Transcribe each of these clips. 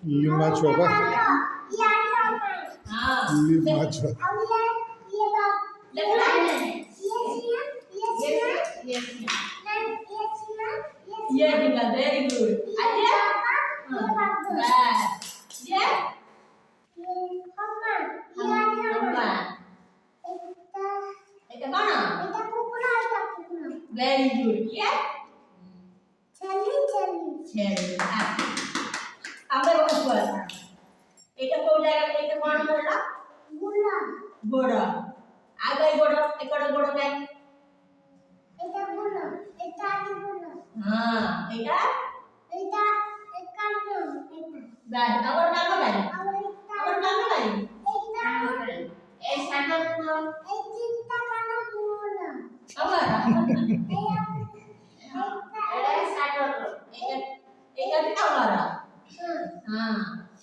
लिंबाचं बा लिंबाचं ये बिंगा वेरी गुड आइए ये हम्मा এটা কোন वेरी गुड ये ছেলে আমরা উপর এটা কোন জায়গা এটা কোন বড় বড় আগে বড় একড় বড় ব্যাগ হ্যাঁ এটা ব্যাগ আবার কালো ব্যাগ আবার কালো ব্যাগ এই সাদা পুরো আবার এটা সাদা এটা এটা কালো হ্যাঁ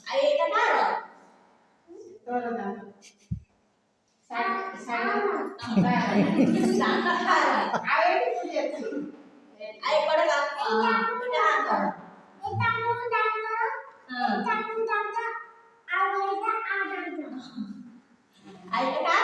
আর এটা কালো তোর দাও आई पड़ेगा आई का